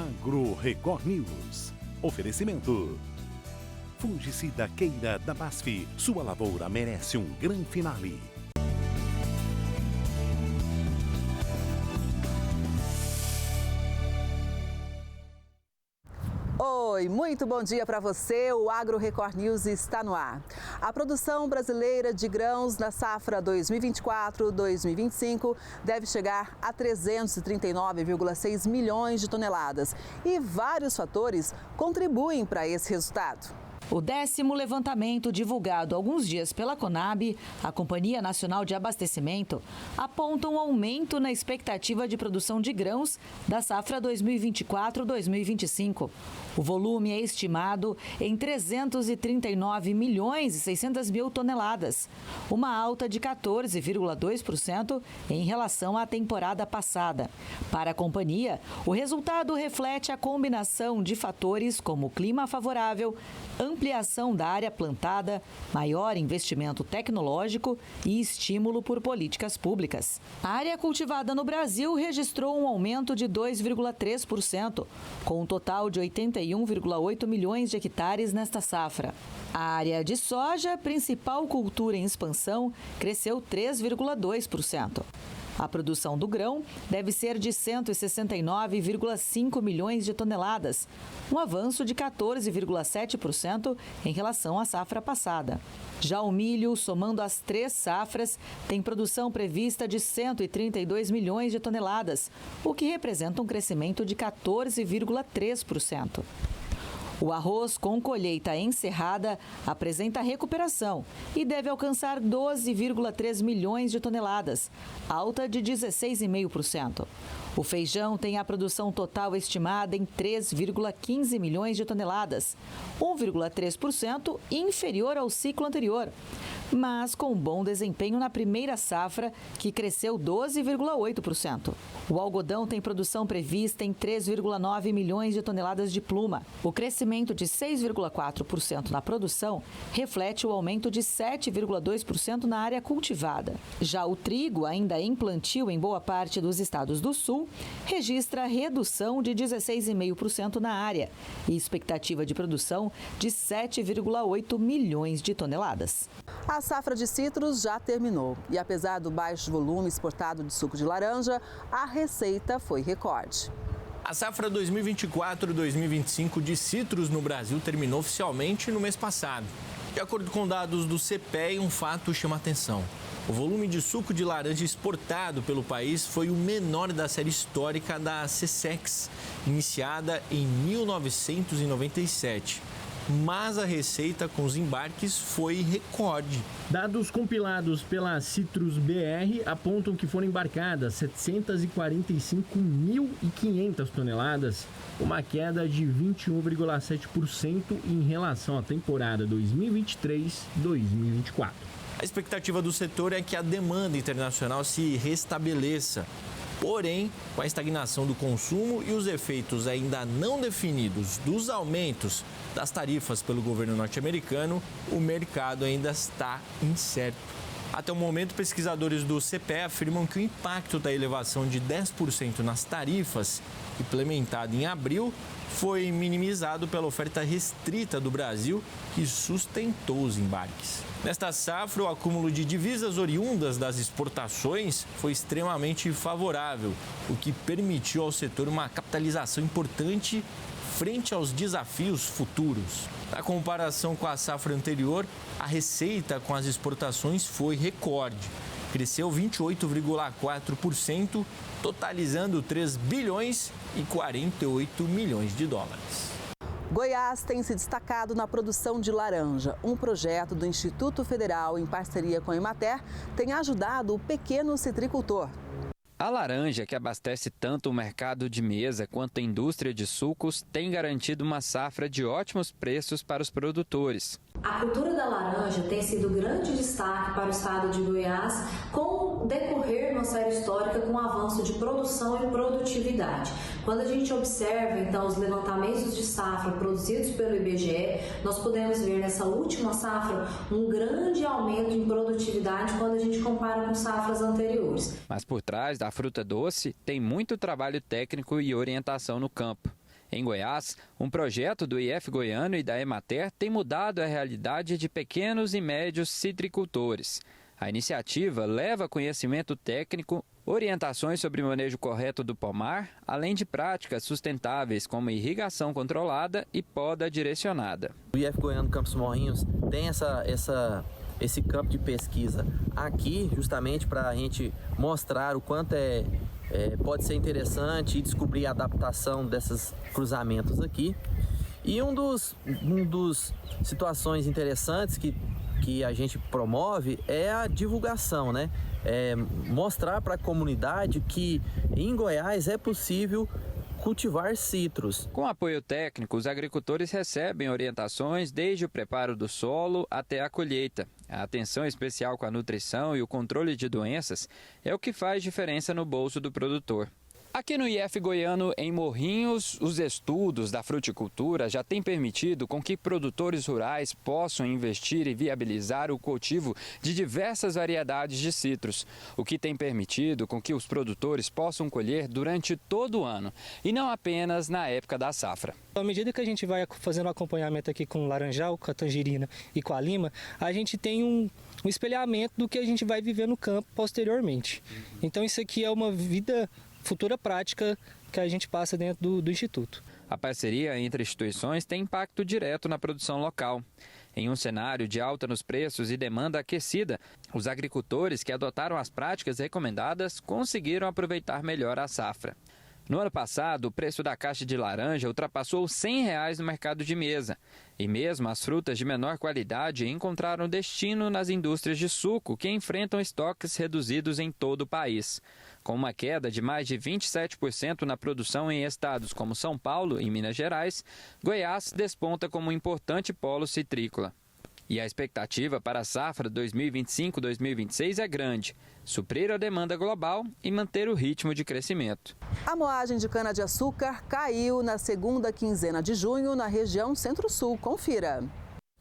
Agro Record News. Oferecimento. Fungicida Queira da BASF. Sua lavoura merece um grande finale. Oi, muito bom dia para você. O Agro Record News está no ar. A produção brasileira de grãos na safra 2024-2025 deve chegar a 339,6 milhões de toneladas. E vários fatores contribuem para esse resultado. O 10º levantamento divulgado alguns dias pela Conab, a Companhia Nacional de Abastecimento, aponta um aumento na expectativa de produção de grãos da safra 2024-2025. O volume é estimado em 339 milhões e 600 mil toneladas, uma alta de 14,2% em relação à temporada passada. Para a companhia, o resultado reflete a combinação de fatores como clima favorável, ampliação da área plantada, maior investimento tecnológico e estímulo por políticas públicas. A área cultivada no Brasil registrou um aumento de 2,3%, com um total de 81,8 milhões de hectares nesta safra. A área de soja, principal cultura em expansão, cresceu 3,2%. A produção do grão deve ser de 169,5 milhões de toneladas, um avanço de 14,7% em relação à safra passada. Já o milho, somando as 3 safras, tem produção prevista de 132 milhões de toneladas, o que representa um crescimento de 14,3%. O arroz com colheita encerrada apresenta recuperação e deve alcançar 12,3 milhões de toneladas, alta de 16,5%. O feijão tem a produção total estimada em 3,15 milhões de toneladas, 1,3% inferior ao ciclo anterior, mas com bom desempenho na primeira safra, que cresceu 12,8%. O algodão tem produção prevista em 3,9 milhões de toneladas de pluma. O crescimento de 6,4% na produção reflete o aumento de 7,2% na área cultivada. Já o trigo, ainda em plantio em boa parte dos estados do sul, registra redução de 16,5% na área e expectativa de produção de 7,8 milhões de toneladas. A safra de citros já terminou e, apesar do baixo volume exportado de suco de laranja, a receita foi recorde. A safra 2024-2025 de citros no Brasil terminou oficialmente no mês passado. De acordo com dados do CPEA, um fato chama a atenção. O volume de suco de laranja exportado pelo país foi o menor da série histórica da SESEX, iniciada em 1997. Mas a receita com os embarques foi recorde. Dados compilados pela Citrus BR apontam que foram embarcadas 745.500 toneladas, uma queda de 21,7% em relação à temporada 2023-2024. A expectativa do setor é que a demanda internacional se restabeleça. Porém, com a estagnação do consumo e os efeitos ainda não definidos dos aumentos das tarifas pelo governo norte-americano, o mercado ainda está incerto. Até o momento, pesquisadores do CPEA afirmam que o impacto da elevação de 10% nas tarifas, implementada em abril, foi minimizado pela oferta restrita do Brasil, que sustentou os embarques. Nesta safra, o acúmulo de divisas oriundas das exportações foi extremamente favorável, o que permitiu ao setor uma capitalização importante frente aos desafios futuros. Na comparação com a safra anterior, a receita com as exportações foi recorde. Cresceu 28,4%, totalizando 3 bilhões e 48 milhões de dólares. Goiás tem se destacado na produção de laranja. Um projeto do Instituto Federal, em parceria com a Emater, tem ajudado o pequeno citricultor. A laranja, que abastece tanto o mercado de mesa quanto a indústria de sucos, tem garantido uma safra de ótimos preços para os produtores. A cultura da laranja tem sido grande destaque para o estado de Goiás, com o decorrer de uma série histórica com o avanço de produção e produtividade. Quando a gente observa, então, os levantamentos de safra produzidos pelo IBGE, nós podemos ver nessa última safra um grande aumento em produtividade quando a gente compara com safras anteriores. Mas por trás da fruta doce tem muito trabalho técnico e orientação no campo. Em Goiás, um projeto do IF Goiano e da Emater tem mudado a realidade de pequenos e médios citricultores. A iniciativa leva conhecimento técnico, orientações sobre o manejo correto do pomar, além de práticas sustentáveis como irrigação controlada e poda direcionada. O IF Goiano Campos Morrinhos tem esse campo de pesquisa aqui justamente para a gente mostrar o quanto pode ser interessante e descobrir a adaptação desses cruzamentos aqui. E um dos situações interessantes que a gente promove é a divulgação, né? Mostrar para a comunidade que em Goiás é possível cultivar citros. Com apoio técnico, os agricultores recebem orientações desde o preparo do solo até a colheita. A atenção especial com a nutrição e o controle de doenças é o que faz diferença no bolso do produtor. Aqui no IF Goiano, em Morrinhos, os estudos da fruticultura já têm permitido com que produtores rurais possam investir e viabilizar o cultivo de diversas variedades de citros, o que tem permitido com que os produtores possam colher durante todo o ano e não apenas na época da safra. À medida que a gente vai fazendo acompanhamento aqui com o laranjal, com a tangerina e com a lima, a gente tem um espelhamento do que a gente vai viver no campo posteriormente. Então isso aqui é uma vida futura prática que a gente passa dentro do Instituto. A parceria entre instituições tem impacto direto na produção local. Em um cenário de alta nos preços e demanda aquecida, os agricultores que adotaram as práticas recomendadas conseguiram aproveitar melhor a safra. No ano passado, o preço da caixa de laranja ultrapassou R$ 100 no mercado de mesa. E mesmo as frutas de menor qualidade encontraram destino nas indústrias de suco, que enfrentam estoques reduzidos em todo o país. Com uma queda de mais de 27% na produção em estados como São Paulo e Minas Gerais, Goiás desponta como um importante polo citrícola. E a expectativa para a safra 2025-2026 é grande: suprir a demanda global e manter o ritmo de crescimento. A moagem de cana-de-açúcar caiu na segunda quinzena de junho na região Centro-Sul. Confira.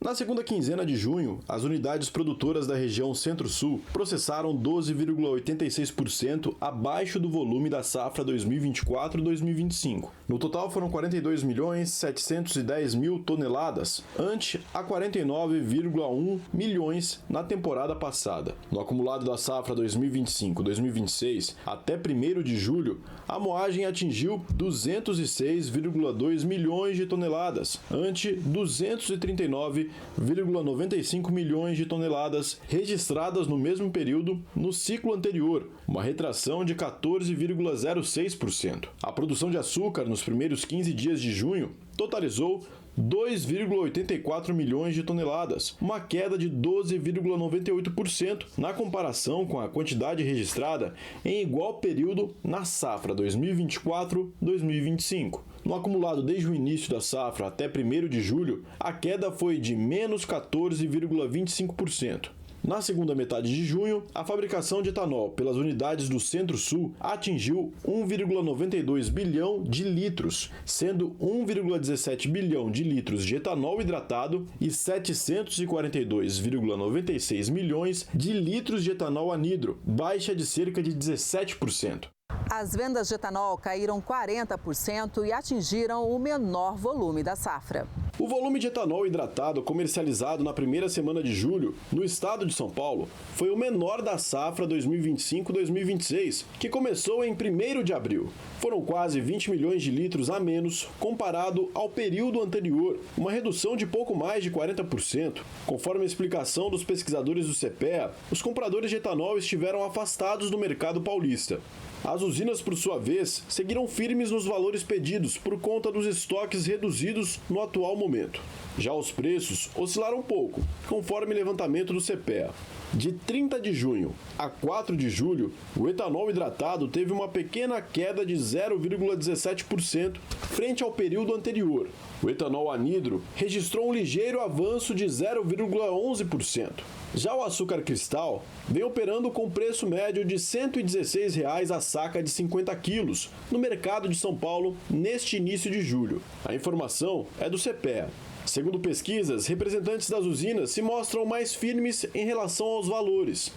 Na segunda quinzena de junho, as unidades produtoras da região Centro-Sul processaram 12,86% abaixo do volume da safra 2024-2025. No total foram 42.710.000 toneladas, ante a 49,1 milhões na temporada passada. No acumulado da safra 2025-2026, até 1º de julho, a moagem atingiu 206,2 milhões de toneladas, ante 239,95 milhões de toneladas registradas no mesmo período no ciclo anterior, uma retração de 14,06%. A produção de açúcar nos primeiros 15 dias de junho totalizou 2,84 milhões de toneladas, uma queda de 12,98% na comparação com a quantidade registrada em igual período na safra 2024-2025. No acumulado desde o início da safra até 1º de julho, a queda foi de menos 14,25%. Na segunda metade de junho, a fabricação de etanol pelas unidades do Centro-Sul atingiu 1,92 bilhão de litros, sendo 1,17 bilhão de litros de etanol hidratado e 742,96 milhões de litros de etanol anidro, baixa de cerca de 17%. As vendas de etanol caíram 40% e atingiram o menor volume da safra. O volume de etanol hidratado comercializado na primeira semana de julho, no estado de São Paulo, foi o menor da safra 2025-2026, que começou em 1º de abril. Foram quase 20 milhões de litros a menos comparado ao período anterior, uma redução de pouco mais de 40%. Conforme a explicação dos pesquisadores do CPEA, os compradores de etanol estiveram afastados do mercado paulista. As usinas, por sua vez, seguiram firmes nos valores pedidos por conta dos estoques reduzidos no atual momento. Já os preços oscilaram um pouco, conforme levantamento do CPEA. De 30 de junho a 4 de julho, o etanol hidratado teve uma pequena queda de 0,17% frente ao período anterior. O etanol anidro registrou um ligeiro avanço de 0,11%. Já o açúcar cristal vem operando com preço médio de R$ 116 a saca de 50 quilos no mercado de São Paulo neste início de julho. A informação é do CPEA. Segundo pesquisas, representantes das usinas se mostram mais firmes em relação aos valores.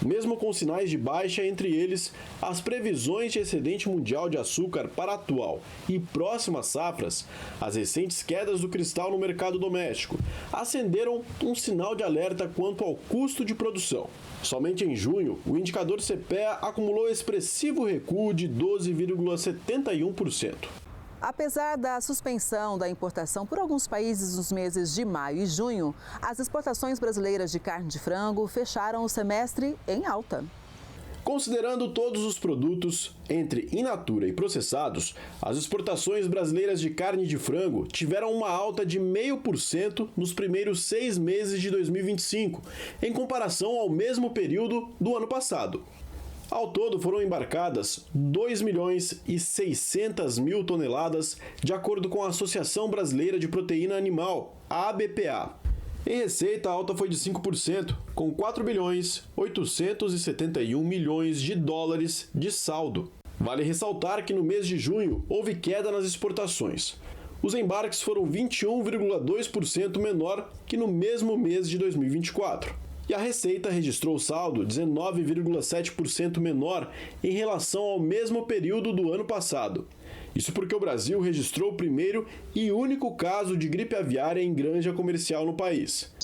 Mesmo com sinais de baixa, entre eles, as previsões de excedente mundial de açúcar para a atual e próximas safras, as recentes quedas do cristal no mercado doméstico, acenderam um sinal de alerta quanto ao custo de produção. Somente em junho, o indicador CPEA acumulou expressivo recuo de 12,71%. Apesar da suspensão da importação por alguns países nos meses de maio e junho, as exportações brasileiras de carne de frango fecharam o semestre em alta. Considerando todos os produtos, entre in natura e processados, as exportações brasileiras de carne de frango tiveram uma alta de 0,5% nos primeiros 6 meses de 2025, em comparação ao mesmo período do ano passado. Ao todo, foram embarcadas 2.600.000 toneladas, de acordo com a Associação Brasileira de Proteína Animal, a ABPA. Em receita, a alta foi de 5%, com 4.871 milhões de dólares de saldo. Vale ressaltar que no mês de junho houve queda nas exportações. Os embarques foram 21,2% menor que no mesmo mês de 2024. E a receita registrou saldo 19,7% menor em relação ao mesmo período do ano passado. Isso porque o Brasil registrou o primeiro e único caso de gripe aviária em granja comercial no país.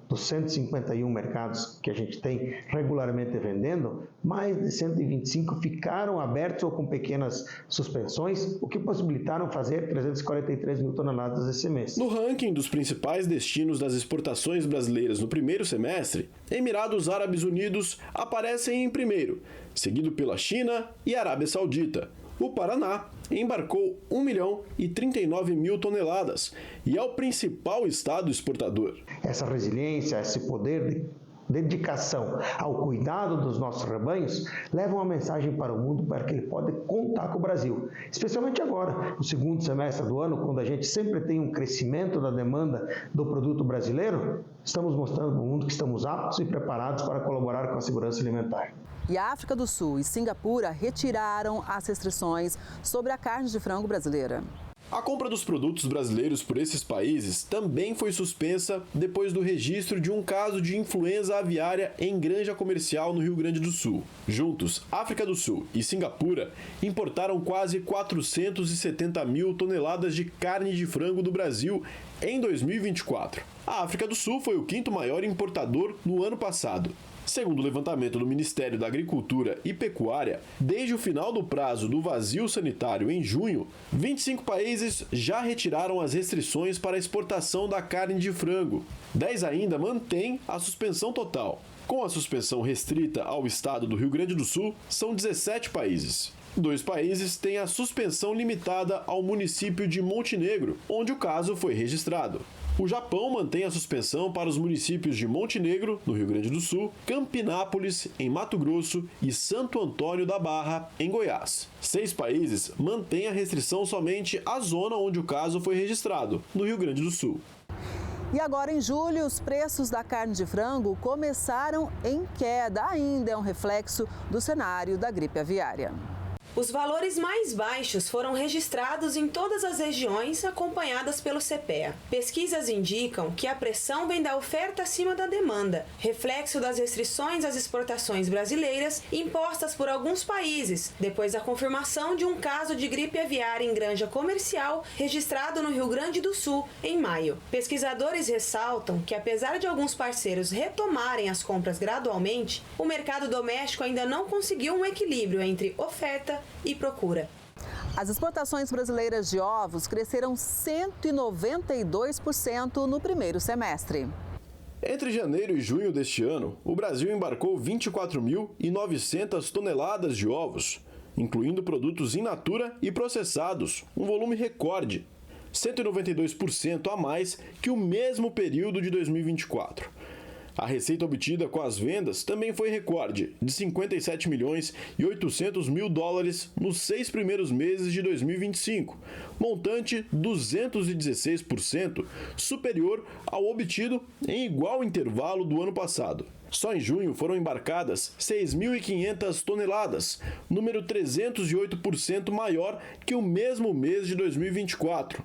Dos 151 mercados que a gente tem regularmente vendendo, mais de 125 ficaram abertos ou com pequenas suspensões, o que possibilitaram fazer 343 mil toneladas esse mês. No ranking dos principais destinos das exportações brasileiras no primeiro semestre, Emirados Árabes Unidos aparecem em primeiro, seguido pela China e Arábia Saudita. O Paraná embarcou 1.039.000 toneladas e é o principal estado exportador. Essa resiliência, esse poder de dedicação ao cuidado dos nossos rebanhos leva uma mensagem para o mundo para que ele pode contar com o Brasil. Especialmente agora, no segundo semestre do ano, quando a gente sempre tem um crescimento da demanda do produto brasileiro, estamos mostrando para o mundo que estamos aptos e preparados para colaborar com a segurança alimentar. E a África do Sul e Singapura retiraram as restrições sobre a carne de frango brasileira. A compra dos produtos brasileiros por esses países também foi suspensa depois do registro de um caso de influenza aviária em granja comercial no Rio Grande do Sul. Juntos, África do Sul e Singapura importaram quase 470.000 toneladas de carne de frango do Brasil em 2024. A África do Sul foi o quinto maior importador no ano passado. Segundo o levantamento do Ministério da Agricultura e Pecuária, desde o final do prazo do vazio sanitário em junho, 25 países já retiraram as restrições para a exportação da carne de frango. 10 ainda mantêm a suspensão total. Com a suspensão restrita ao estado do Rio Grande do Sul, são 17 países. 2 países têm a suspensão limitada ao município de Montenegro, onde o caso foi registrado. O Japão mantém a suspensão para os municípios de Montenegro, no Rio Grande do Sul, Campinápolis, em Mato Grosso e Santo Antônio da Barra, em Goiás. 6 países mantêm a restrição somente à zona onde o caso foi registrado, no Rio Grande do Sul. E agora, em julho, os preços da carne de frango começaram em queda. Ainda é um reflexo do cenário da gripe aviária. Os valores mais baixos foram registrados em todas as regiões acompanhadas pelo CPEA. Pesquisas indicam que a pressão vem da oferta acima da demanda, reflexo das restrições às exportações brasileiras impostas por alguns países, depois da confirmação de um caso de gripe aviária em granja comercial registrado no Rio Grande do Sul em maio. Pesquisadores ressaltam que, apesar de alguns parceiros retomarem as compras gradualmente, o mercado doméstico ainda não conseguiu um equilíbrio entre oferta e procura. As exportações brasileiras de ovos cresceram 192% no primeiro semestre. Entre janeiro e junho deste ano, o Brasil embarcou 24.900 toneladas de ovos, incluindo produtos in natura e processados, um volume recorde, 192% a mais que o mesmo período de 2024. A receita obtida com as vendas também foi recorde, de 57 milhões e 800 mil dólares nos 6 primeiros meses de 2025, montante 216% superior ao obtido em igual intervalo do ano passado. Só em junho foram embarcadas 6.500 toneladas, número 308% maior que o mesmo mês de 2024.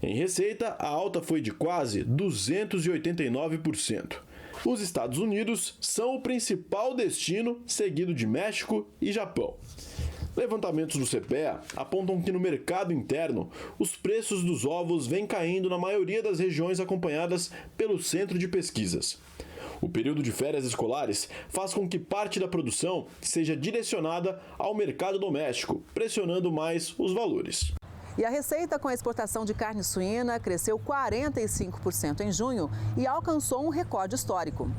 Em receita, a alta foi de quase 289%. Os Estados Unidos são o principal destino, seguido de México e Japão. Levantamentos do CPEA apontam que no mercado interno, os preços dos ovos vêm caindo na maioria das regiões acompanhadas pelo Centro de Pesquisas. O período de férias escolares faz com que parte da produção seja direcionada ao mercado doméstico, pressionando mais os valores. E a receita com a exportação de carne suína cresceu 45% em junho e alcançou um recorde histórico.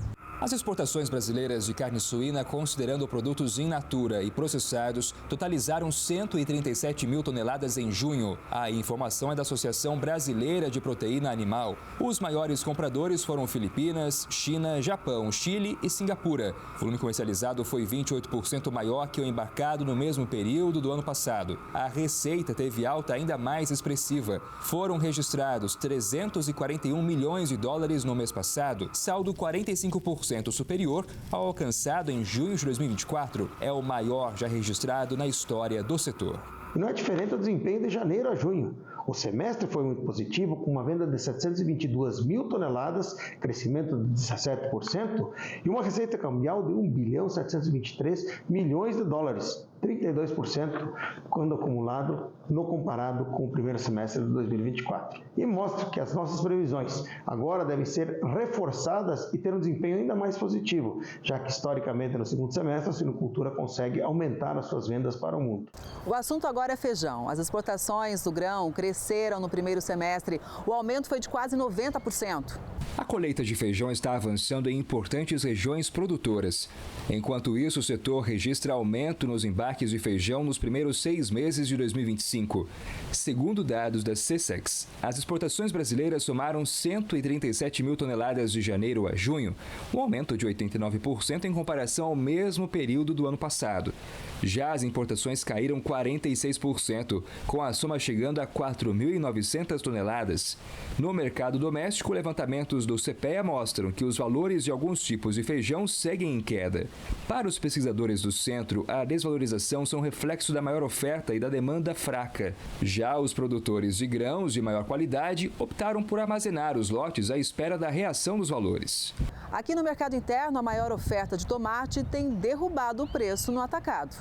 As exportações brasileiras de carne suína, considerando produtos in natura e processados, totalizaram 137 mil toneladas em junho. A informação é da Associação Brasileira de Proteína Animal. Os maiores compradores foram Filipinas, China, Japão, Chile e Singapura. O volume comercializado foi 28% maior que o embarcado no mesmo período do ano passado. A receita teve alta ainda mais expressiva. Foram registrados 341 milhões de dólares no mês passado, saldo 45% superior ao alcançado em junho de 2024. É o maior já registrado na história do setor. E não é diferente do desempenho de janeiro a junho. O semestre foi muito positivo, com uma venda de 722 mil toneladas, crescimento de 17%, e uma receita cambial de 1 bilhão 723 milhões de dólares, 32% quando acumulado no comparado com o primeiro semestre de 2024. E mostra que as nossas previsões agora devem ser reforçadas e ter um desempenho ainda mais positivo, já que historicamente no segundo semestre a suinocultura consegue aumentar as suas vendas para o mundo. O assunto agora é feijão. As exportações do grão cresceram no primeiro semestre. O aumento foi de quase 90%. A colheita de feijão está avançando em importantes regiões produtoras. Enquanto isso, o setor registra aumento nos embarques de feijão nos primeiros 6 meses de 2025. Segundo dados da SECEX, as exportações brasileiras somaram 137 mil toneladas de janeiro a junho, um aumento de 89% em comparação ao mesmo período do ano passado. Já as importações caíram 46%, com a soma chegando a 4.900 toneladas. No mercado doméstico, levantamentos do CPEA mostram que os valores de alguns tipos de feijão seguem em queda. Para os pesquisadores do centro, a desvalorização são reflexo da maior oferta e da demanda fraca. Já os produtores de grãos de maior qualidade optaram por armazenar os lotes à espera da reação dos valores. Aqui no mercado interno, a maior oferta de tomate tem derrubado o preço no atacado.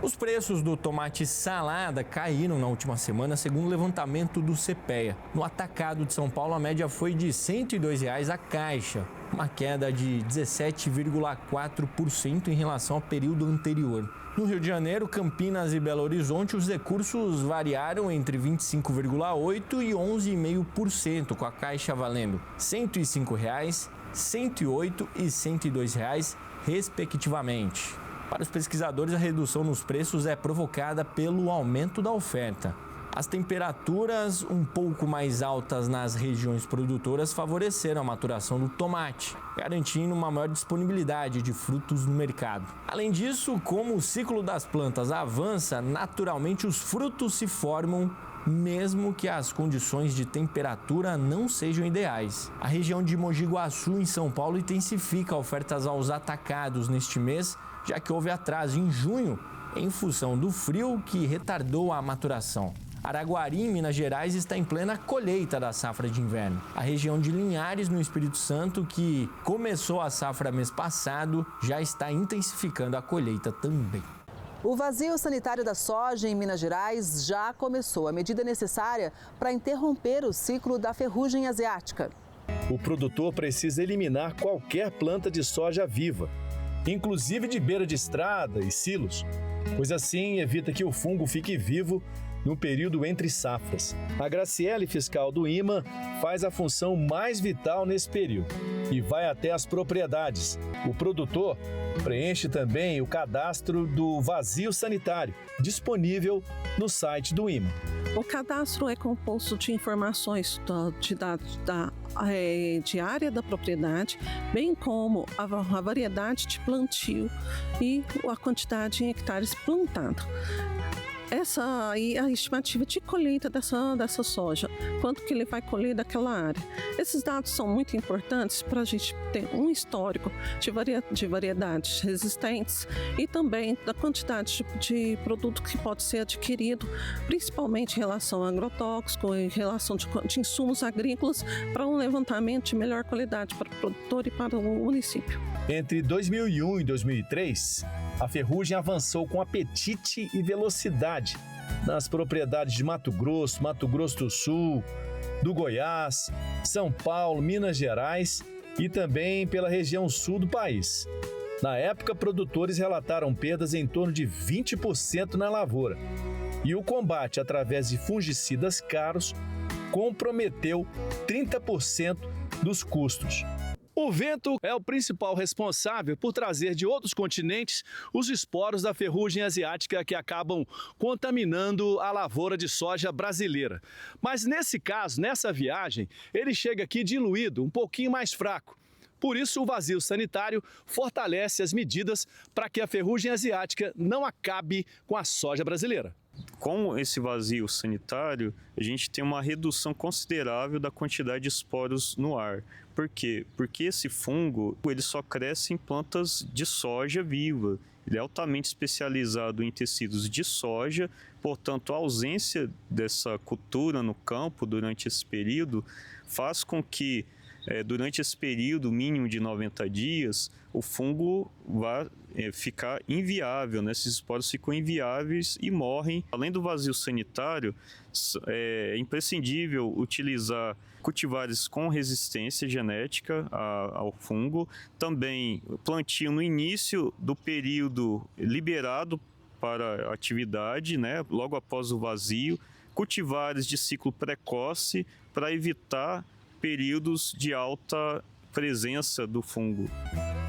Os preços do tomate salada caíram na última semana, segundo o levantamento do CPEA. No atacado de São Paulo, a média foi de R$ 102,00 a caixa, uma queda de 17,4% em relação ao período anterior. No Rio de Janeiro, Campinas e Belo Horizonte, os recursos variaram entre 25,8% e 11,5%, com a caixa valendo R$ 105,00, R$ 108,00 e R$ 102,00, respectivamente. Para os pesquisadores, a redução nos preços é provocada pelo aumento da oferta. As temperaturas um pouco mais altas nas regiões produtoras favoreceram a maturação do tomate, garantindo uma maior disponibilidade de frutos no mercado. Além disso, como o ciclo das plantas avança, naturalmente os frutos se formam mesmo que as condições de temperatura não sejam ideais. A região de Mogi Guaçu, em São Paulo, intensifica ofertas aos atacados neste mês, já que houve atraso em junho em função do frio que retardou a maturação. Araguari, em Minas Gerais, está em plena colheita da safra de inverno. A região de Linhares, no Espírito Santo, que começou a safra mês passado, já está intensificando a colheita também. O vazio sanitário da soja em Minas Gerais já começou. A medida necessária para interromper o ciclo da ferrugem asiática. O produtor precisa eliminar qualquer planta de soja viva, inclusive de beira de estrada e silos, pois assim evita que o fungo fique vivo no período entre safras. A Graciele, fiscal do IMA, faz a função mais vital nesse período e vai até as propriedades. O produtor preenche também o cadastro do vazio sanitário, disponível no site do IMA. O cadastro é composto de informações de dados de área da propriedade, bem como a variedade de plantio e a quantidade em hectares plantado. essa aí a estimativa de colheita dessa soja, quanto que ele vai colher daquela área. Esses dados são muito importantes para a gente ter um histórico de variedades resistentes e também da quantidade de produto que pode ser adquirido, principalmente em relação a agrotóxico, em relação de insumos agrícolas, para um levantamento de melhor qualidade para o produtor e para o município. Entre 2001 e 2003, a ferrugem avançou com apetite e velocidade nas propriedades de Mato Grosso do Sul, do Goiás, São Paulo, Minas Gerais e também pela região sul do país. Na época, produtores relataram perdas em torno de 20% na lavoura. E o combate através de fungicidas caros comprometeu 30% dos custos. O vento é o principal responsável por trazer de outros continentes os esporos da ferrugem asiática que acabam contaminando a lavoura de soja brasileira. Mas nesse caso, nessa viagem, ele chega aqui diluído, um pouquinho mais fraco. Por isso, o vazio sanitário fortalece as medidas para que a ferrugem asiática não acabe com a soja brasileira. Com esse vazio sanitário, a gente tem uma redução considerável da quantidade de esporos no ar. Por quê? Porque esse fungo ele só cresce em plantas de soja viva. Ele é altamente especializado em tecidos de soja, portanto, a ausência dessa cultura no campo durante esse período faz com que, durante esse período mínimo de 90 dias, o fungo vá ficar inviável, né? Esses esporos ficam inviáveis e morrem. Além do vazio sanitário, é imprescindível utilizar cultivares com resistência genética ao fungo. Também plantio no início do período liberado para a atividade, né? Logo após o vazio. Cultivares de ciclo precoce para evitar períodos de alta presença do fungo.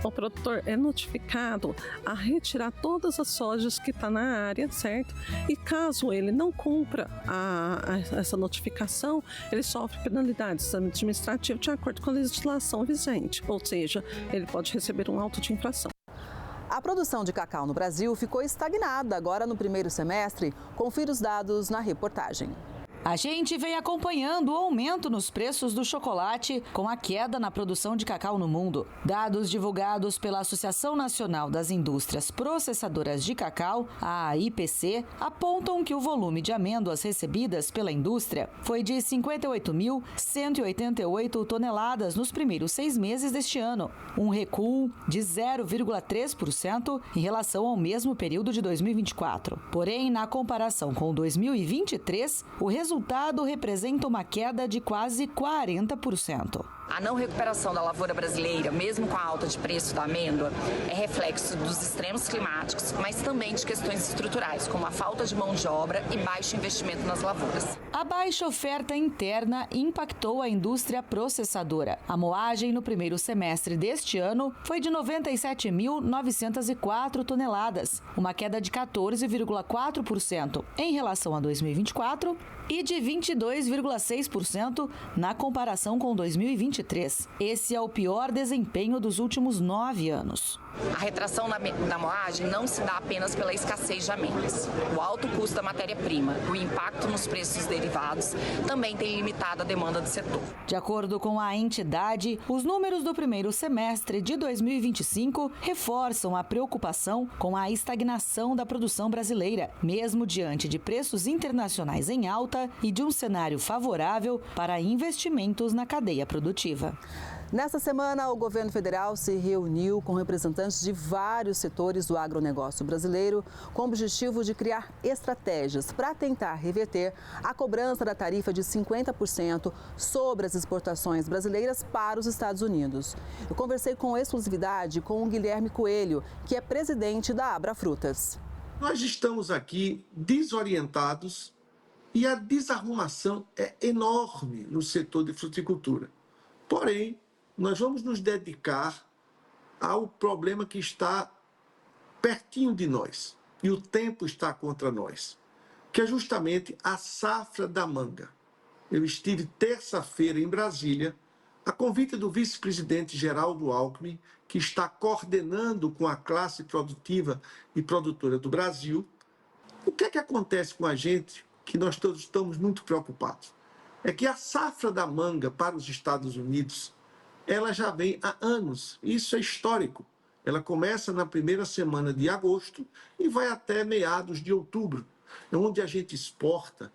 O produtor é notificado a retirar todas as sojas que estão na área, certo? E caso ele não cumpra essa notificação, ele sofre penalidades administrativas de acordo com a legislação vigente, ou seja, ele pode receber um auto de infração. A produção de cacau no Brasil ficou estagnada agora no primeiro semestre. Confira os dados na reportagem. A gente vem acompanhando o aumento nos preços do chocolate com a queda na produção de cacau no mundo. Dados divulgados pela Associação Nacional das Indústrias Processadoras de Cacau, a AIPC, apontam que o volume de amêndoas recebidas pela indústria foi de 58.188 toneladas nos primeiros 6 meses deste ano, um recuo de 0,3% em relação ao mesmo período de 2024. Porém, na comparação com 2023, o resultado representa uma queda de quase 40%. A não recuperação da lavoura brasileira, mesmo com a alta de preço da amêndoa, é reflexo dos extremos climáticos, mas também de questões estruturais, como a falta de mão de obra e baixo investimento nas lavouras. A baixa oferta interna impactou a indústria processadora. A moagem no primeiro semestre deste ano foi de 97.904 toneladas, uma queda de 14,4% em relação a 2024 e de 22,6% na comparação com 2023. Esse é o pior desempenho dos últimos 9 anos. A retração da moagem não se dá apenas pela escassez de amêndoas. O alto custo da matéria-prima, o impacto nos preços derivados, também tem limitado a demanda do setor. De acordo com a entidade, os números do primeiro semestre de 2025 reforçam a preocupação com a estagnação da produção brasileira, mesmo diante de preços internacionais em alta e de um cenário favorável para investimentos na cadeia produtiva. Nesta semana, o governo federal se reuniu com representantes de vários setores do agronegócio brasileiro com o objetivo de criar estratégias para tentar reverter a cobrança da tarifa de 50% sobre as exportações brasileiras para os Estados Unidos. Eu conversei com exclusividade com o Guilherme Coelho, que é presidente da Abra Frutas. Nós estamos aqui desorientados e a desarrumação é enorme no setor de fruticultura. Porém, nós vamos nos dedicar ao problema que está pertinho de nós e o tempo está contra nós, que é justamente a safra da manga. Eu estive terça-feira em Brasília, a convite do vice-presidente Geraldo Alckmin, que está coordenando com a classe produtiva e produtora do Brasil O que é que acontece com a gente, que nós todos estamos muito preocupados? É que a safra da manga para os Estados Unidos, ela já vem há anos. Isso é histórico. Ela começa na primeira semana de agosto e vai até meados de outubro, onde a gente exporta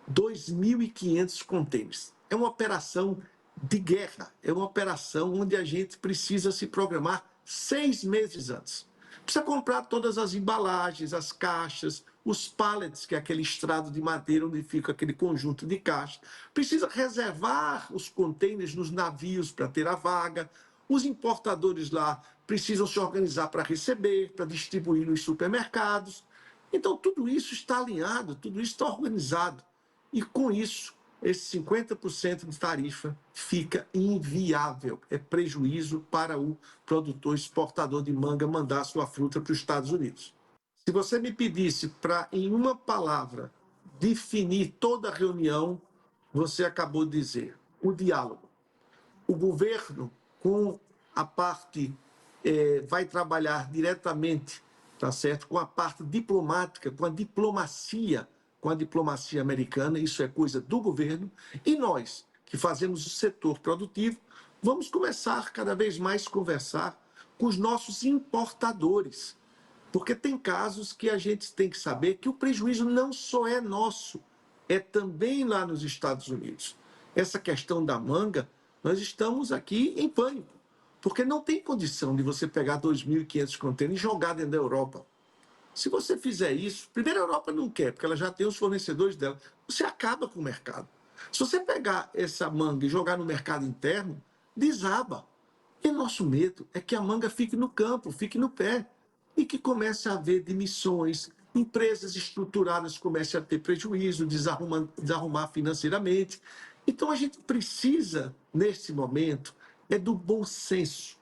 2.500 contêineres. É uma operação de guerra, é uma operação onde a gente precisa se programar 6 meses antes. Precisa comprar todas as embalagens, as caixas, os pallets, que é aquele estrado de madeira onde fica aquele conjunto de caixas. Precisa reservar os contêineres nos navios para ter a vaga. Os importadores lá precisam se organizar para receber, para distribuir nos supermercados. Então, tudo isso está alinhado, tudo isso está organizado. E, com isso, esse 50% de tarifa fica inviável. É prejuízo para o produtor exportador de manga mandar sua fruta para os Estados Unidos. Se você me pedisse para, em uma palavra, definir toda a reunião, você acabou de dizer: o diálogo. O governo, com a parte, vai trabalhar diretamente, tá certo? Com a parte diplomática, com a diplomacia americana, isso é coisa do governo, e nós, que fazemos o setor produtivo, vamos começar cada vez mais a conversar com os nossos importadores, porque tem casos que a gente tem que saber que o prejuízo não só é nosso, é também lá nos Estados Unidos. Essa questão da manga, nós estamos aqui em pânico, porque não tem condição de você pegar 2.500 contêineres e jogar dentro da Europa. Se você fizer isso, primeiro a Europa não quer, porque ela já tem os fornecedores dela, você acaba com o mercado. Se você pegar essa manga e jogar no mercado interno, desaba. E nosso medo é que a manga fique no campo, fique no pé, e que comece a haver demissões, empresas estruturadas comecem a ter prejuízo, desarrumar financeiramente. Então a gente precisa, nesse momento, do bom senso.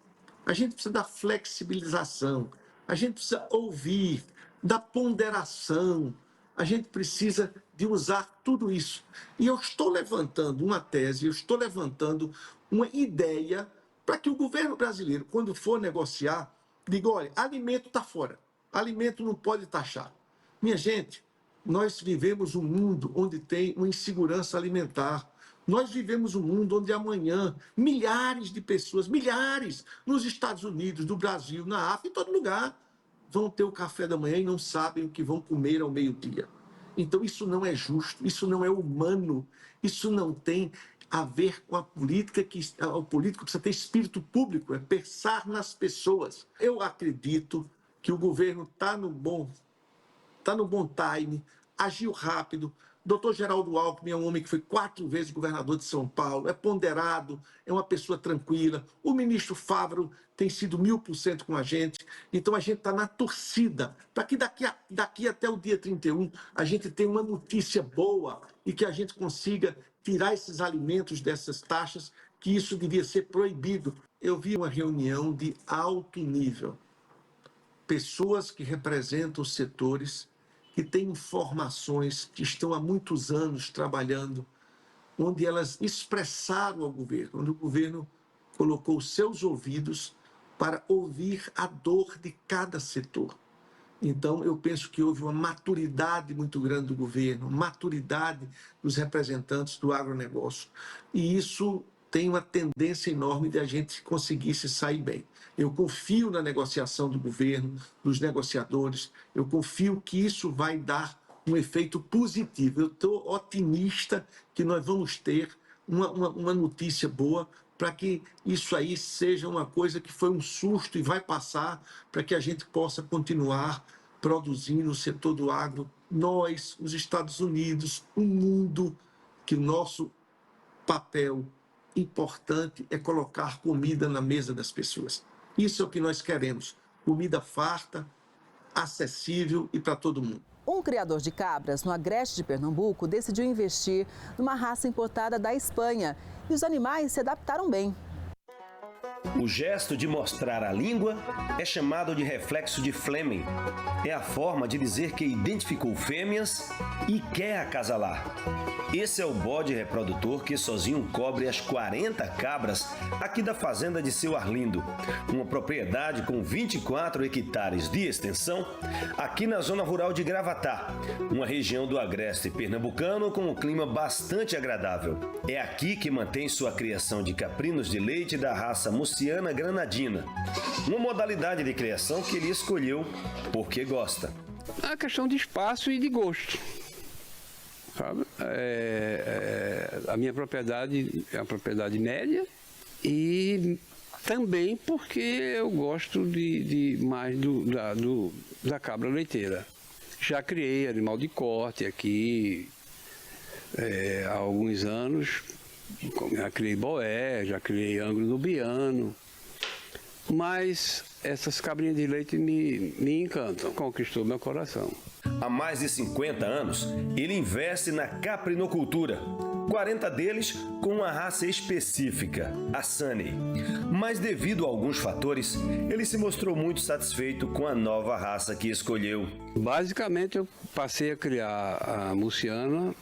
A gente precisa da flexibilização, a gente precisa ouvir, da ponderação, a gente precisa de usar tudo isso. E eu estou levantando uma tese, eu estou levantando uma ideia para que o governo brasileiro, quando for negociar, diga: olha, alimento está fora, alimento não pode taxar. Minha gente, nós vivemos um mundo onde tem uma insegurança alimentar. Nós vivemos um mundo onde amanhã milhares de pessoas, milhares, nos Estados Unidos, no Brasil, na África, em todo lugar, vão ter o café da manhã e não sabem o que vão comer ao meio-dia. Então isso não é justo, isso não é humano, isso não tem a ver com a política, que o político precisa ter espírito público, é pensar nas pessoas. Eu acredito que o governo está no bom time, agiu rápido. Dr. Geraldo Alckmin é um homem que foi 4 vezes governador de São Paulo, é ponderado, é uma pessoa tranquila. O ministro Fávaro tem sido 1000% com a gente. Então a gente está na torcida para que daqui até o dia 31 a gente tenha uma notícia boa e que a gente consiga tirar esses alimentos dessas taxas, que isso devia ser proibido. Eu vi uma reunião de alto nível. Pessoas que representam os setores, que têm informações, que estão há muitos anos trabalhando, onde elas expressaram ao governo, onde o governo colocou seus ouvidos para ouvir a dor de cada setor. Então, eu penso que houve uma maturidade muito grande do governo, maturidade dos representantes do agronegócio. E isso tem uma tendência enorme de a gente conseguir se sair bem. Eu confio na negociação do governo, dos negociadores, eu confio que isso vai dar um efeito positivo. Eu estou otimista que nós vamos ter uma notícia boa para que isso aí seja uma coisa que foi um susto e vai passar, para que a gente possa continuar produzindo no setor do agro. Nós, os Estados Unidos, o mundo, que o nosso papel importante é colocar comida na mesa das pessoas. Isso é o que nós queremos, comida farta, acessível e para todo mundo. Um criador de cabras no Agreste de Pernambuco decidiu investir numa raça importada da Espanha e os animais se adaptaram bem. O gesto de mostrar a língua é chamado de reflexo de Fleming. É a forma de dizer que identificou fêmeas e quer acasalar. Esse é o bode reprodutor que sozinho cobre as 40 cabras aqui da fazenda de Seu Arlindo, uma propriedade com 24 hectares de extensão aqui na zona rural de Gravatá, uma região do agreste pernambucano com um clima bastante agradável. É aqui que mantém sua criação de caprinos de leite da raça Muciana Granadina, uma modalidade de criação que ele escolheu porque gosta. É uma questão de espaço e de gosto. Sabe? A minha propriedade é uma propriedade média e também porque eu gosto mais da cabra leiteira. Já criei animal de corte aqui há alguns anos, já criei boé, já criei ângulo nubiano, mas essas cabrinhas de leite me encantam, conquistou meu coração. Há mais de 50 anos, ele investe na caprinocultura, 40 deles com uma raça específica, a Sunny. Mas devido a alguns fatores, ele se mostrou muito satisfeito com a nova raça que escolheu. Basicamente, eu passei a criar a Muciana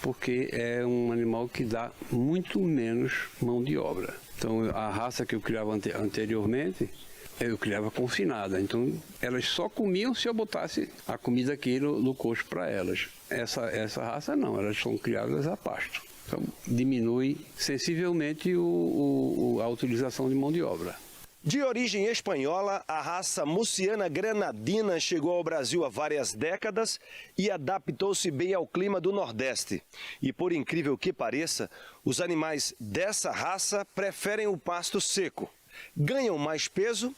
porque é um animal que dá muito menos mão de obra. Então, a raça que eu criava anteriormente, eu criava confinada, então elas só comiam se eu botasse a comida aqui no coxo para elas. Essa raça não, elas são criadas a pasto. Então diminui sensivelmente a utilização de mão de obra. De origem espanhola, a raça Muciana Granadina chegou ao Brasil há várias décadas e adaptou-se bem ao clima do Nordeste. E por incrível que pareça, os animais dessa raça preferem o pasto seco, ganham mais peso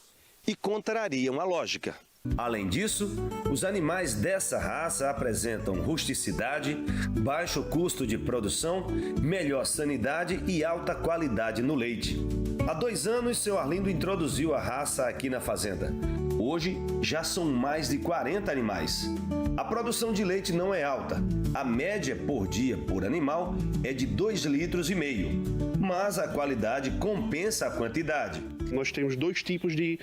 e contrariam a lógica. Além disso, os animais dessa raça apresentam rusticidade, baixo custo de produção, melhor sanidade e alta qualidade no leite. Há 2 anos, Seu Arlindo introduziu a raça aqui na fazenda. Hoje, já são mais de 40 animais. A produção de leite não é alta. A média por dia por animal é de 2,5 litros, mas a qualidade compensa a quantidade. Nós temos 2 tipos de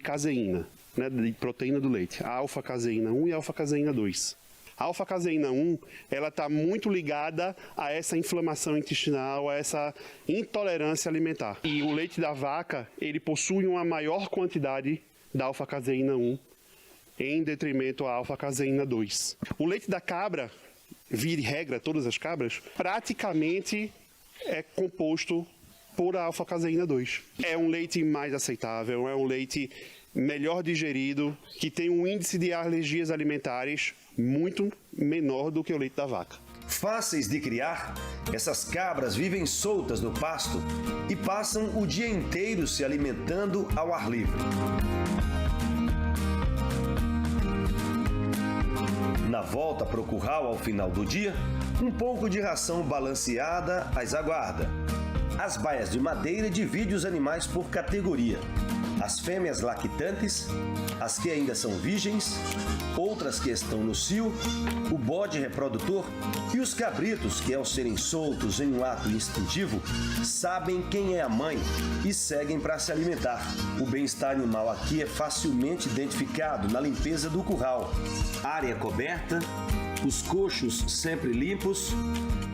caseína, né, de proteína do leite, a alfa-caseína 1 e a alfa-caseína 2. A alfa-caseína 1, ela está muito ligada a essa inflamação intestinal, a essa intolerância alimentar. E o leite da vaca, ele possui uma maior quantidade da alfa-caseína 1, em detrimento à alfa-caseína 2. O leite da cabra, via de regra, todas as cabras, praticamente é composto por alfa-caseína 2. É um leite mais aceitável, é um leite melhor digerido, que tem um índice de alergias alimentares muito menor do que o leite da vaca. Fáceis de criar, essas cabras vivem soltas no pasto e passam o dia inteiro se alimentando ao ar livre. Na volta para o curral ao final do dia, um pouco de ração balanceada as aguarda. As baias de madeira dividem os animais por categoria. As fêmeas lactantes, as que ainda são virgens, outras que estão no cio, o bode reprodutor e os cabritos que, ao serem soltos em um ato instintivo, sabem quem é a mãe e seguem para se alimentar. O bem-estar animal aqui é facilmente identificado na limpeza do curral. Área coberta, os coxos sempre limpos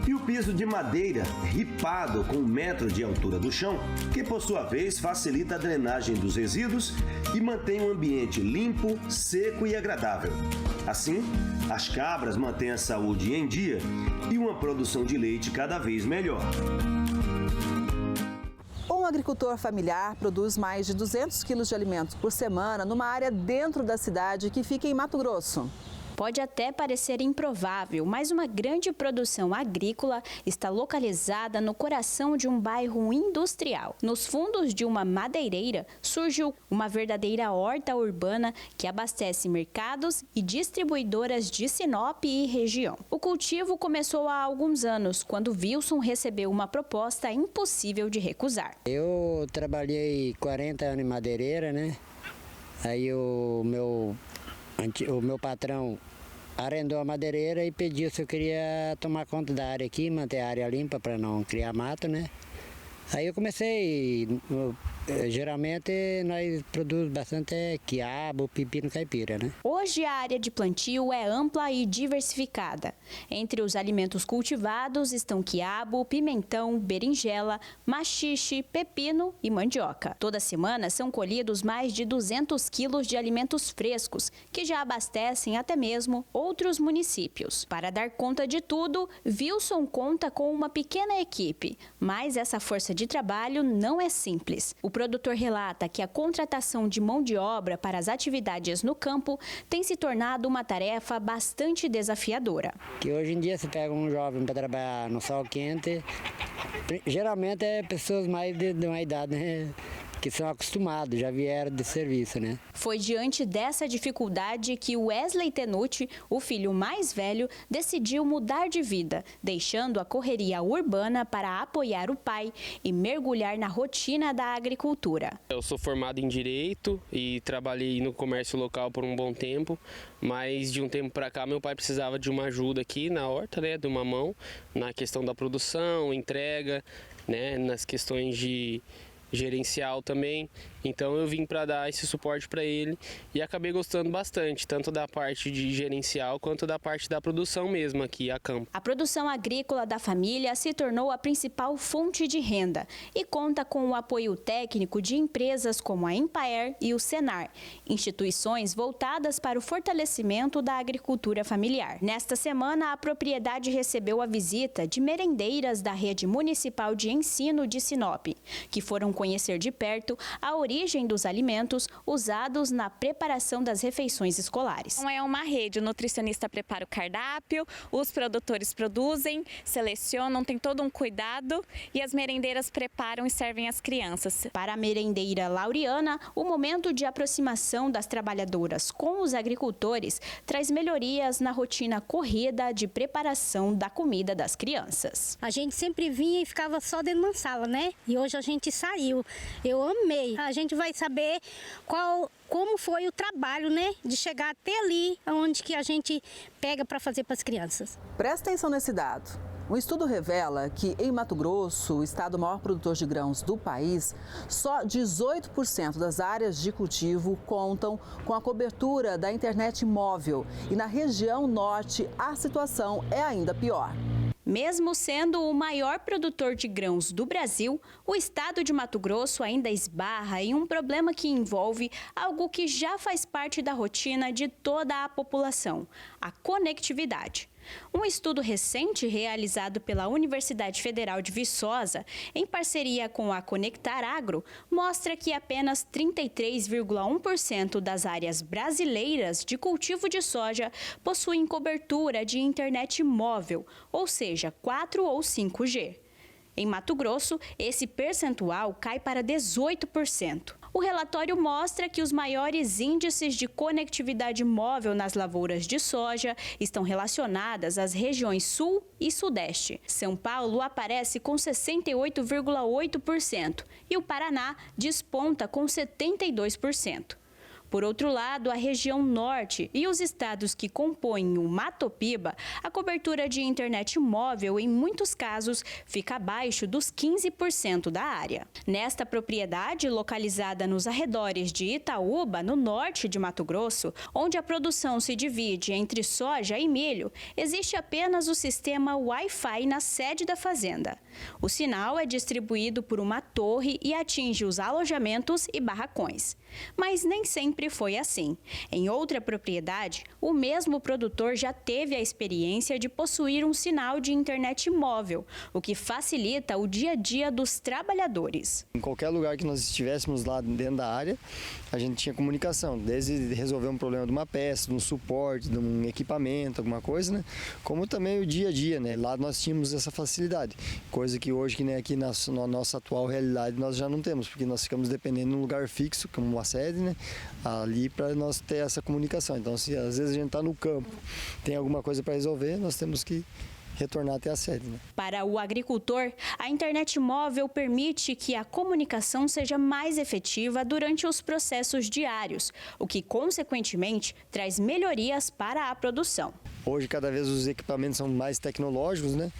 e o piso de madeira ripado com 1 metro de altura do chão, que por sua vez facilita a drenagem dos resíduos e mantém o ambiente limpo, seco e agradável. Assim, as cabras mantêm a saúde em dia e uma produção de leite cada vez melhor. Um agricultor familiar produz mais de 200 quilos de alimentos por semana numa área dentro da cidade que fica em Mato Grosso. Pode até parecer improvável, mas uma grande produção agrícola está localizada no coração de um bairro industrial. Nos fundos de uma madeireira surgiu uma verdadeira horta urbana que abastece mercados e distribuidoras de Sinop e região. O cultivo começou há alguns anos, quando Wilson recebeu uma proposta impossível de recusar. Eu trabalhei 40 anos em madeireira, né? Aí o meu patrão arrendou a madeireira e pediu se eu queria tomar conta da área aqui, manter a área limpa para não criar mato, né? Aí eu comecei, Geralmente nós produzimos bastante quiabo, pepino caipira, né? Hoje a área de plantio é ampla e diversificada. Entre os alimentos cultivados estão quiabo, pimentão, berinjela, maxixe, pepino e mandioca. Toda semana são colhidos mais de 200 quilos de alimentos frescos, que já abastecem até mesmo outros municípios. Para dar conta de tudo, Wilson conta com uma pequena equipe, mas essa força de trabalho não é simples. O produtor relata que a contratação de mão de obra para as atividades no campo tem se tornado uma tarefa bastante desafiadora. Que hoje em dia você pega um jovem para trabalhar no sol quente, geralmente é pessoas mais de uma idade, né? Que são acostumados, já vieram de serviço, né? Foi diante dessa dificuldade que Wesley Tenuti, o filho mais velho, decidiu mudar de vida, deixando a correria urbana para apoiar o pai e mergulhar na rotina da agricultura. Eu sou formado em Direito e trabalhei no comércio local por um bom tempo, mas de um tempo para cá meu pai precisava de uma ajuda aqui na horta, né, de uma mão, na questão da produção, entrega, né, nas questões de gerencial também, então eu vim para dar esse suporte para ele e acabei gostando bastante, tanto da parte de gerencial quanto da parte da produção mesmo aqui a campo. A produção agrícola da família se tornou a principal fonte de renda e conta com o apoio técnico de empresas como a Empaer e o Senar, instituições voltadas para o fortalecimento da agricultura familiar. Nesta semana, a propriedade recebeu a visita de merendeiras da Rede Municipal de Ensino de Sinop, que foram conhecer de perto a origem dos alimentos usados na preparação das refeições escolares. É uma rede, o nutricionista prepara o cardápio, os produtores produzem, selecionam, tem todo um cuidado e as merendeiras preparam e servem às crianças. Para a merendeira Lauriana, o momento de aproximação das trabalhadoras com os agricultores traz melhorias na rotina corrida de preparação da comida das crianças. A gente sempre vinha e ficava só dentro da sala, né? E hoje a gente saiu. Eu amei. A gente vai saber como foi o trabalho, né? De chegar até ali, onde que a gente pega para fazer para as crianças. Presta atenção nesse dado. Um estudo revela que em Mato Grosso, o estado maior produtor de grãos do país, só 18% das áreas de cultivo contam com a cobertura da internet móvel. E na região norte, a situação é ainda pior. Mesmo sendo o maior produtor de grãos do Brasil, o estado de Mato Grosso ainda esbarra em um problema que envolve algo que já faz parte da rotina de toda a população: a conectividade. Um estudo recente realizado pela Universidade Federal de Viçosa, em parceria com a Conectar Agro, mostra que apenas 33,1% das áreas brasileiras de cultivo de soja possuem cobertura de internet móvel, ou seja, 4 ou 5G. Em Mato Grosso, esse percentual cai para 18%. O relatório mostra que os maiores índices de conectividade móvel nas lavouras de soja estão relacionadas às regiões Sul e Sudeste. São Paulo aparece com 68,8% e o Paraná desponta com 72%. Por outro lado, a região norte e os estados que compõem o Mato Piba, a cobertura de internet móvel, em muitos casos, fica abaixo dos 15% da área. Nesta propriedade, localizada nos arredores de Itaúba, no norte de Mato Grosso, onde a produção se divide entre soja e milho, existe apenas o sistema Wi-Fi na sede da fazenda. O sinal é distribuído por uma torre e atinge os alojamentos e barracões. Mas nem sempre foi assim. Em outra propriedade, o mesmo produtor já teve a experiência de possuir um sinal de internet móvel, o que facilita o dia a dia dos trabalhadores. Em qualquer lugar que nós estivéssemos lá dentro da área, a gente tinha comunicação, desde resolver um problema de uma peça, de um suporte, de um equipamento, alguma coisa, né? Como também o dia a dia, né? Lá nós tínhamos essa facilidade, coisa que hoje, que nem aqui na nossa atual realidade, nós já não temos, porque nós ficamos dependendo de um lugar fixo, como uma sede, né? Ali para nós ter essa comunicação. Então, se às vezes a gente está no campo, tem alguma coisa para resolver, nós temos que retornar até a sede, né? Para o agricultor, a internet móvel permite que a comunicação seja mais efetiva durante os processos diários, o que, consequentemente, traz melhorias para a produção. Hoje, cada vez os equipamentos são mais tecnológicos, né?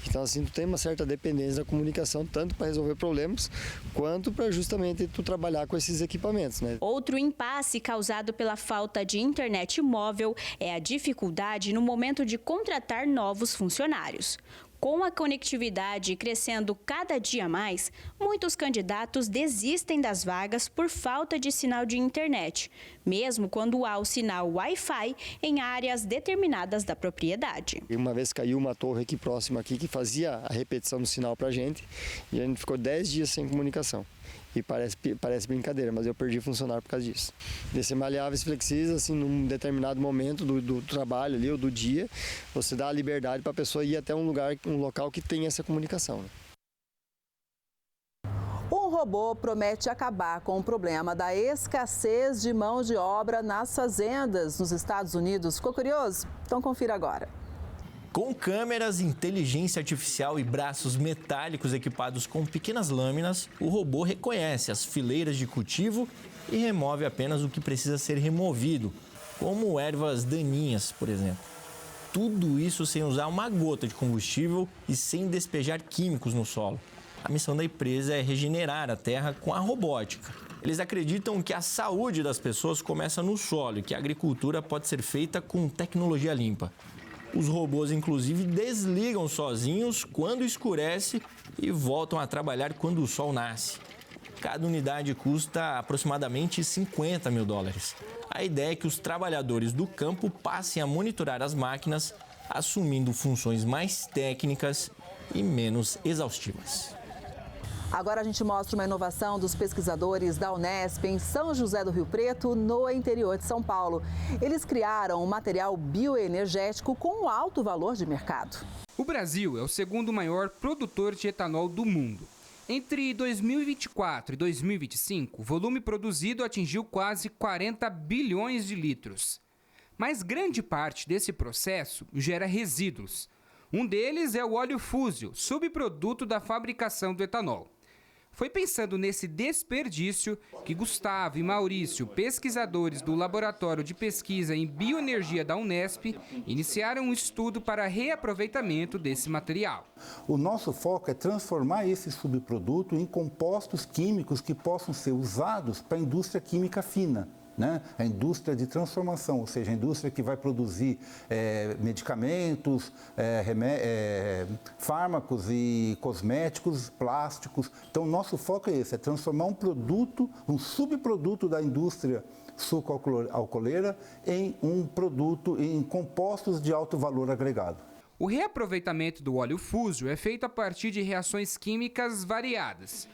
Então, assim, tu tem uma certa dependência da comunicação, tanto para resolver problemas, quanto para justamente tu trabalhar com esses equipamentos, né? Outro impasse causado pela falta de internet móvel é a dificuldade no momento de contratar novos funcionários. Com a conectividade crescendo cada dia mais, muitos candidatos desistem das vagas por falta de sinal de internet, mesmo quando há o sinal Wi-Fi em áreas determinadas da propriedade. Uma vez caiu uma torre aqui próxima aqui que fazia a repetição do sinal para a gente e a gente ficou 10 dias sem comunicação. E parece brincadeira, mas eu perdi funcionário por causa disso. Desses maleáveis flexíveis, assim, num determinado momento do trabalho ali, ou do dia, você dá a liberdade para a pessoa ir até um local que tem essa comunicação. Um robô promete acabar com o problema da escassez de mão de obra nas fazendas nos Estados Unidos. Ficou curioso? Então confira agora. Com câmeras, inteligência artificial e braços metálicos equipados com pequenas lâminas, o robô reconhece as fileiras de cultivo e remove apenas o que precisa ser removido, como ervas daninhas, por exemplo. Tudo isso sem usar uma gota de combustível e sem despejar químicos no solo. A missão da empresa é regenerar a terra com a robótica. Eles acreditam que a saúde das pessoas começa no solo e que a agricultura pode ser feita com tecnologia limpa. Os robôs, inclusive, desligam sozinhos quando escurece e voltam a trabalhar quando o sol nasce. Cada unidade custa aproximadamente $50 mil. A ideia é que os trabalhadores do campo passem a monitorar as máquinas, assumindo funções mais técnicas e menos exaustivas. Agora a gente mostra uma inovação dos pesquisadores da Unesp em São José do Rio Preto, no interior de São Paulo. Eles criaram um material bioenergético com alto valor de mercado. O Brasil é o segundo maior produtor de etanol do mundo. Entre 2024 e 2025, o volume produzido atingiu quase 40 bilhões de litros. Mas grande parte desse processo gera resíduos. Um deles é o óleo fússil, subproduto da fabricação do etanol. Foi pensando nesse desperdício que Gustavo e Maurício, pesquisadores do Laboratório de Pesquisa em Bioenergia da Unesp, iniciaram um estudo para reaproveitamento desse material. O nosso foco é transformar esse subproduto em compostos químicos que possam ser usados para a indústria química fina. Né? A indústria de transformação, ou seja, a indústria que vai produzir medicamentos, fármacos e cosméticos, plásticos. Então, o nosso foco é esse, é transformar um produto, um subproduto da indústria sucroalcooleira em um produto, em compostos de alto valor agregado. O reaproveitamento do óleo fússil é feito a partir de reações químicas variadas.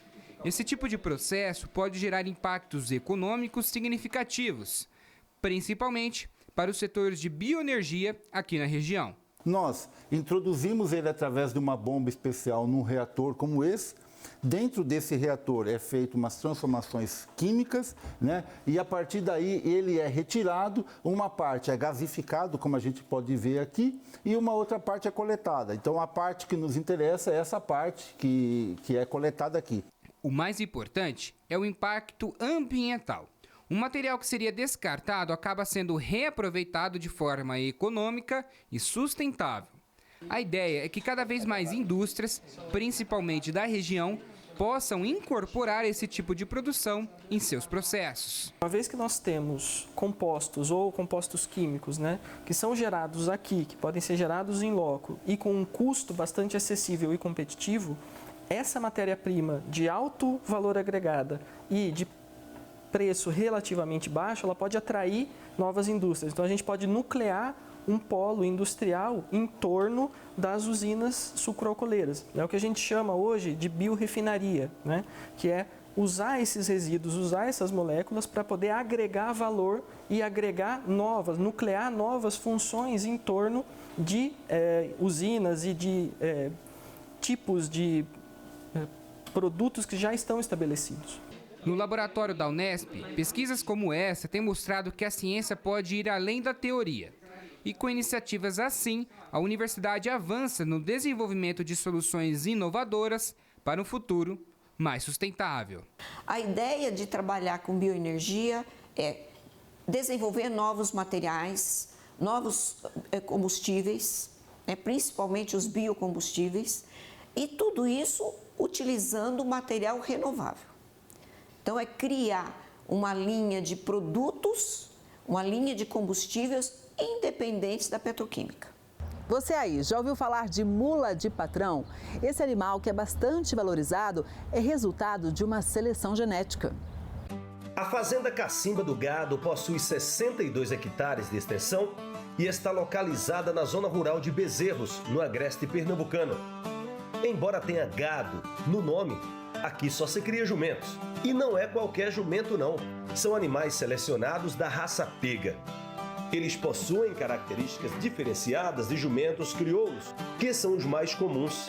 Esse tipo de processo pode gerar impactos econômicos significativos, principalmente para os setores de bioenergia aqui na região. Nós introduzimos ele através de uma bomba especial num reator como esse. Dentro desse reator é feito umas transformações químicas, né? E a partir daí ele é retirado, uma parte é gasificado, como a gente pode ver aqui, e uma outra parte é coletada. Então a parte que nos interessa é essa parte que é coletada aqui. O mais importante é o impacto ambiental. Um material que seria descartado acaba sendo reaproveitado de forma econômica e sustentável. A ideia é que cada vez mais indústrias, principalmente da região, possam incorporar esse tipo de produção em seus processos. Uma vez que nós temos compostos ou compostos químicos, que são gerados aqui, que podem ser gerados em loco e com um custo bastante acessível e competitivo, essa matéria-prima de alto valor agregado e de preço relativamente baixo, ela pode atrair novas indústrias. Então a gente pode nuclear um polo industrial em torno das usinas sucroalcooleiras. É o que a gente chama hoje de biorefinaria, que é usar esses resíduos, usar essas moléculas para poder agregar valor e agregar nuclear novas funções em torno de usinas e de tipos de produtos que já estão estabelecidos. No laboratório da Unesp, pesquisas como essa têm mostrado que a ciência pode ir além da teoria. E com iniciativas assim, a universidade avança no desenvolvimento de soluções inovadoras para um futuro mais sustentável. A ideia de trabalhar com bioenergia é desenvolver novos materiais, novos combustíveis né, principalmente os biocombustíveis, e tudo isso utilizando material renovável. Então, é criar uma linha de produtos, uma linha de combustíveis independentes da petroquímica. Você aí, já ouviu falar de mula de patrão? Esse animal, que é bastante valorizado, é resultado de uma seleção genética. A Fazenda Cacimba do Gado possui 62 hectares de extensão e está localizada na zona rural de Bezerros, no agreste pernambucano. Embora tenha gado no nome, aqui só se cria jumentos. E não é qualquer jumento não, são animais selecionados da raça pega. Eles possuem características diferenciadas de jumentos crioulos, que são os mais comuns.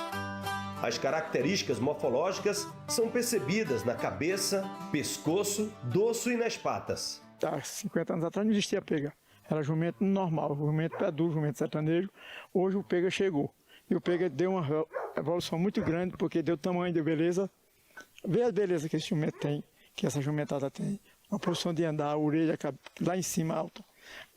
As características morfológicas são percebidas na cabeça, pescoço, dorso e nas patas. Há 50 anos atrás não existia pega. Era jumento normal, jumento pé duro, jumento sertanejo. Hoje o pega chegou. E o pega deu uma evolução muito grande, porque deu tamanho, deu beleza. Vê a beleza que esse jumento tem, que essa jumentada tem. Uma posição de andar, a orelha lá em cima alta.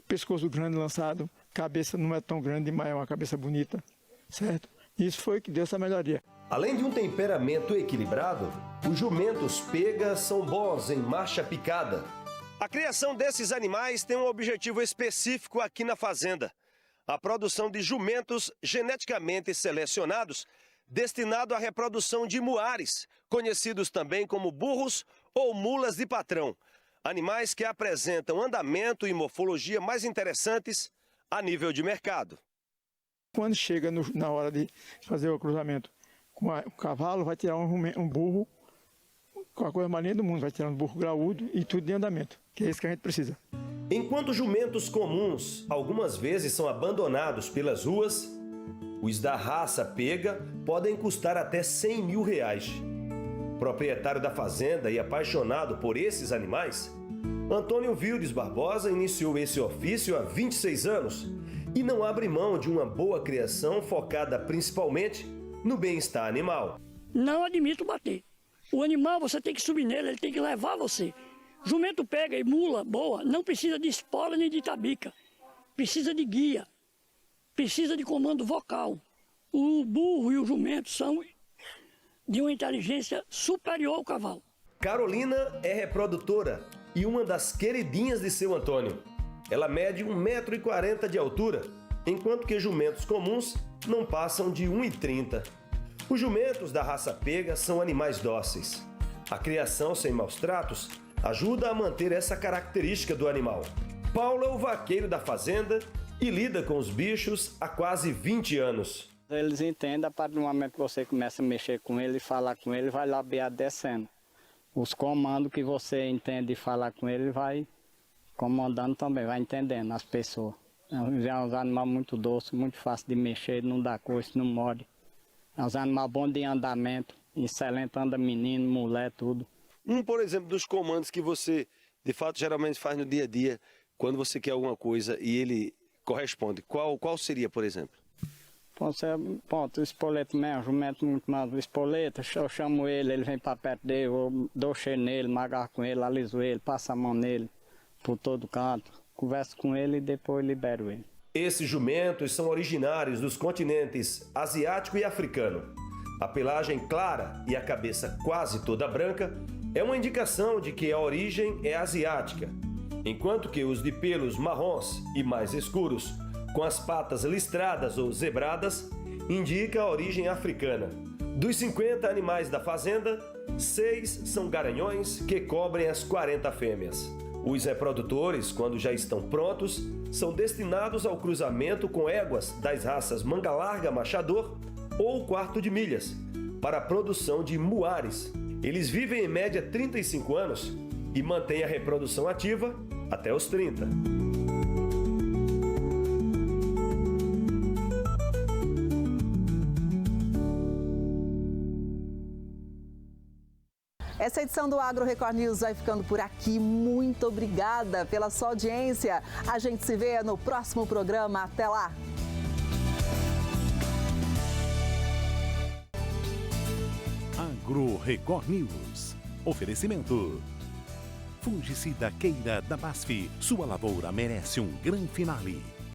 Pescoço grande lançado, cabeça não é tão grande, mas é uma cabeça bonita, certo? Isso foi que deu essa melhoria. Além de um temperamento equilibrado, os jumentos pega são bons em marcha picada. A criação desses animais tem um objetivo específico aqui na fazenda: a produção de jumentos geneticamente selecionados, destinado à reprodução de muares, conhecidos também como burros ou mulas de patrão. Animais que apresentam andamento e morfologia mais interessantes a nível de mercado. Quando chega na hora de fazer o cruzamento com o cavalo, vai tirar um burro com a coisa mais linda do mundo, vai tirar um burro graúdo e tudo de andamento, que é isso que a gente precisa. Enquanto jumentos comuns algumas vezes são abandonados pelas ruas, os da raça pega podem custar até R$100 mil. Proprietário da fazenda e apaixonado por esses animais, Antônio Vildes Barbosa iniciou esse ofício há 26 anos e não abre mão de uma boa criação focada principalmente no bem-estar animal. Não admito bater. O animal, você tem que subir nele, ele tem que levar você. Jumento pega e mula boa, não precisa de espora nem de tabica. Precisa de guia, precisa de comando vocal. O burro e o jumento são de uma inteligência superior ao cavalo. Carolina é reprodutora e uma das queridinhas de seu Antônio. Ela mede 1,40 m de altura, enquanto que jumentos comuns não passam de 1,30 m. Os jumentos da raça pega são animais dóceis. A criação sem maus tratos ajuda a manter essa característica do animal. Paulo é o vaqueiro da fazenda e lida com os bichos há quase 20 anos. Eles entendem, a partir do momento que você começa a mexer com ele, falar com ele, vai lá descendo. Os comandos que você entende de falar com ele, vai comandando também, vai entendendo as pessoas. É um animal muito doce, muito fácil de mexer, não dá coice, não morde. É um animal bom de andamento, excelente, anda menino, mulher, tudo. Por exemplo, dos comandos que você, de fato, geralmente faz no dia a dia, quando você quer alguma coisa e ele corresponde. Qual seria, por exemplo? Ponto, o espoleto mesmo, jumento muito mais. O espoleto, eu chamo ele vem para perto dele, eu dou cheiro nele, me agarro com ele, aliso ele, passo a mão nele, por todo canto. Converso com ele e depois libero ele. Esses jumentos são originários dos continentes asiático e africano. A pelagem clara e a cabeça quase toda branca é uma indicação de que a origem é asiática, enquanto que os de pelos marrons e mais escuros, com as patas listradas ou zebradas, indica a origem africana. Dos 50 animais da fazenda, 6 são garanhões que cobrem as 40 fêmeas. Os reprodutores, quando já estão prontos, são destinados ao cruzamento com éguas das raças manga larga machador ou quarto de milhas, para a produção de muares. Eles vivem em média 35 anos e mantêm a reprodução ativa até os 30. Essa edição do Agro Record News vai ficando por aqui. Muito obrigada pela sua audiência. A gente se vê no próximo programa. Até lá! Agro Record News. Oferecimento. Fungicida Queira da BASF. Sua lavoura merece um grande finale.